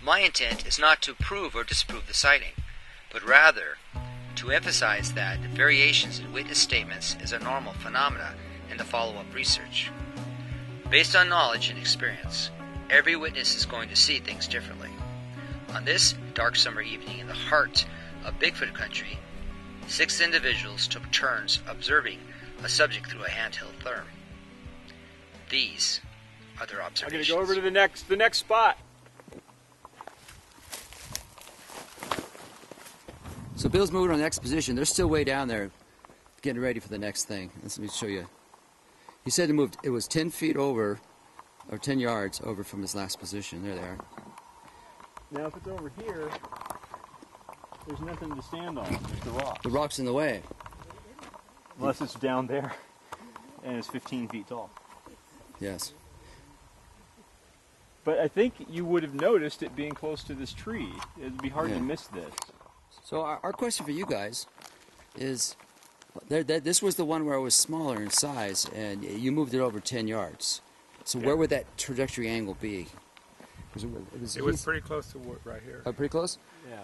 My intent is not to prove or disprove the sighting, but rather to emphasize that variations in witness statements is a normal phenomena in the follow-up research. Based on knowledge and experience, every witness is going to see things differently. On this dark summer evening in the heart of Bigfoot country, 6 individuals took turns observing a subject through a handheld therm. These are their observations. I'm going to go over to the next spot. So Bill's moving on the next position. They're still way down there getting ready for the next thing. Let me show you. He said it was 10 feet over, or 10 yards over from his last position. There they are. Now if it's over here, there's nothing to stand on. There's the rock. The rock's in the way. Unless it's down there and it's 15 feet tall. Yes. But I think you would have noticed it being close to this tree. It'd be hard to miss this. So our question for you guys is, this was the one where it was smaller in size, and you moved it over 10 yards. So where would that trajectory angle be? It was pretty close to right here. Oh, pretty close?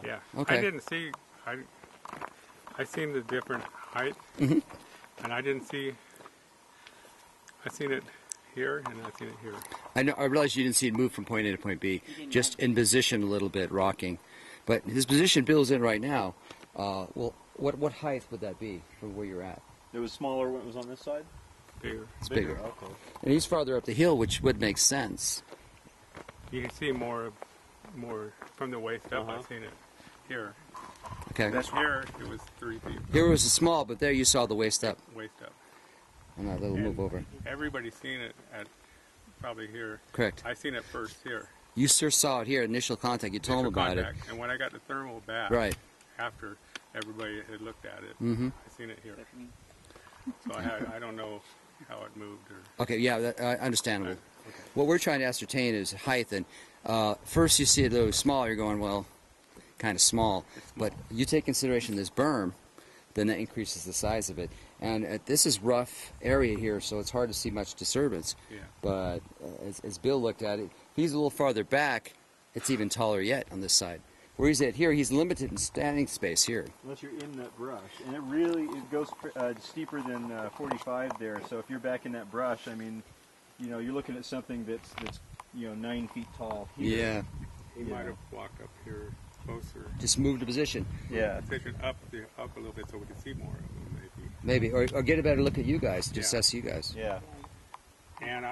Yeah. Okay. I didn't see. I seen the different height, and I didn't see. I seen it here, and I seen it here. I realized you didn't see it move from point A to point B, just in position a little bit, rocking. But his position Bill's in right now, well, what height would that be from where you're at? It was smaller when it was on this side? Bigger. It's bigger. Okay. And he's farther up the hill, which would make sense. You can see more from the waist up. I've seen it here. Okay. That's here. It was 3 feet. Here was small, but there you saw the waist up. Waist up. And that little move over. Everybody's seen it at probably here. Correct. I seen it first here. You sir saw it here, initial contact. You told him about it. And when I got the thermal back, after everybody had looked at it, I seen it here. So I don't know how it moved. Okay, yeah, understandable. Okay. What we're trying to ascertain is height. And first you see it a little small, you're going, well, kind of small. But you take consideration this berm, then that increases the size of it. And this is rough area here, so it's hard to see much disturbance. Yeah. But as Bill looked at it, he's a little farther back. It's even taller yet on this side. Where he's at here, he's limited in standing space here. Unless you're in that brush. And it goes steeper than 45 there. So if you're back in that brush, I mean, you're looking at something that's 9 feet tall. Here. Yeah. He might have walked up here closer. Just move the position. Yeah. Position up a little bit so we can see more of them, maybe. Or get a better look at you guys, to assess you guys. Yeah. And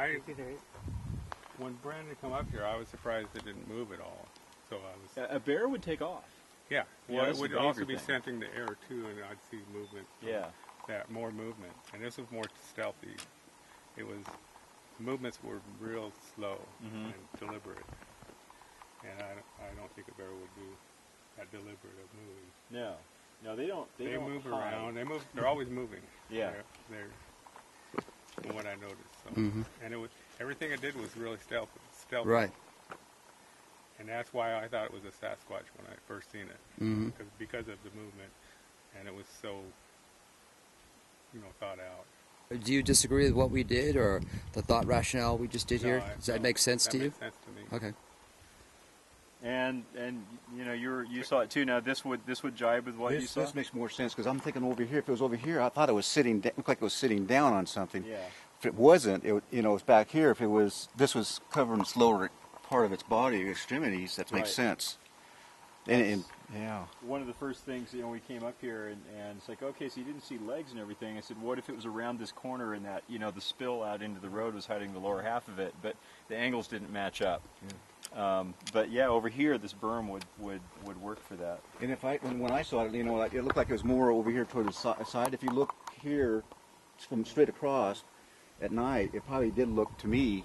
when Brandon come up here, I was surprised it didn't move at all. So I was. A bear would take off. Yeah. Well, it would also be scenting the air too, and I'd see movement. More movement, and this was more stealthy. Movements were real slow and deliberate, and I don't think a bear would do that deliberate of moving. No, they don't. They don't move hide. around. They're always moving. Yeah. They're from what I noticed. So. And everything it did was really stealthy. Right. And that's why I thought it was a Sasquatch when I first seen it, because of the movement, and it was so, thought out. Do you disagree with what we did, or the thought rationale we just did here? Does that make sense to you? That makes sense to me. Okay. And you saw it too. Now this would jibe with what you saw. This makes more sense because I'm thinking over here. If it was over here, I thought it was looked like it was sitting down on something. Yeah. If it wasn't, it was back here. If this was covering its lower part of its body, extremities, that makes sense. And yeah. One of the first things, we came up here and it's like, okay, so you didn't see legs and everything. I said, what if it was around this corner and that, the spill out into the road was hiding the lower half of it, but the angles didn't match up. Yeah. But yeah, over here, this berm would work for that. And when I saw it, it looked like it was more over here toward the side. If you look here from straight across at night, it probably did look to me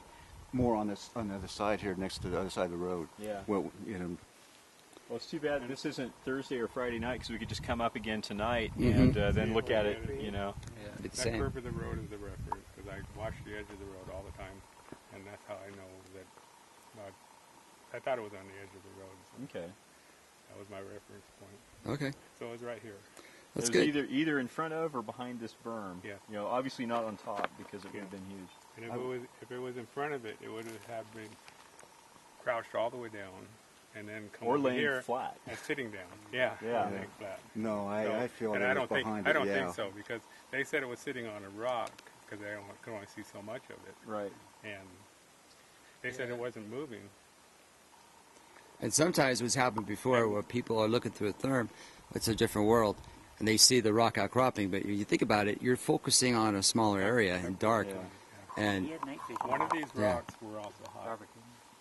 more on the other side here, next to the other side of the road. Yeah. Well, Well, it's too bad this isn't Thursday or Friday night because we could just come up again tonight and then look at it, Yeah. That curve of the road is the reference because I watch the edge of the road all the time, and that's how I know that. I thought it was on the edge of the road. So okay. That was my reference point. Okay. So it was right here. That's it was good. Either in front of or behind this berm. Yeah. Obviously not on top because it would have been huge. And if it was in front of it, it would have been crouched all the way down, and then come Or over laying here flat. and sitting down. Yeah, Yeah. laying flat. No, I feel and that I don't think behind I it, don't yeah. think so, because they said it was sitting on a rock because they could only see so much of it, Right. and they said it wasn't moving. And sometimes what's happened before where people are looking through a therm, it's a different world, and they see the rock outcropping, but you think about it, you're focusing on a smaller area and dark. Yeah. And One of these Yeah. rocks were also hot,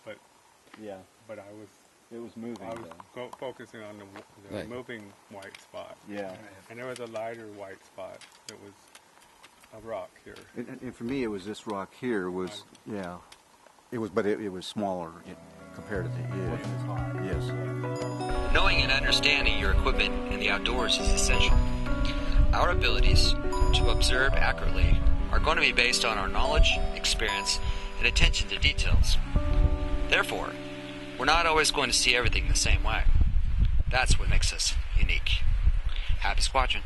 but Yeah. I It was moving. was though. focusing on the Right. moving white spot, Yeah. and there was a lighter white spot that was a rock here. And for me, it was this rock here was, yeah, it was, but it was smaller compared to the, yes. Knowing and understanding your equipment in the outdoors is essential. Our abilities to observe accurately are going to be based on our knowledge, experience, and attention to details. Therefore, we're not always going to see everything the same way. That's what makes us unique. Happy squatching.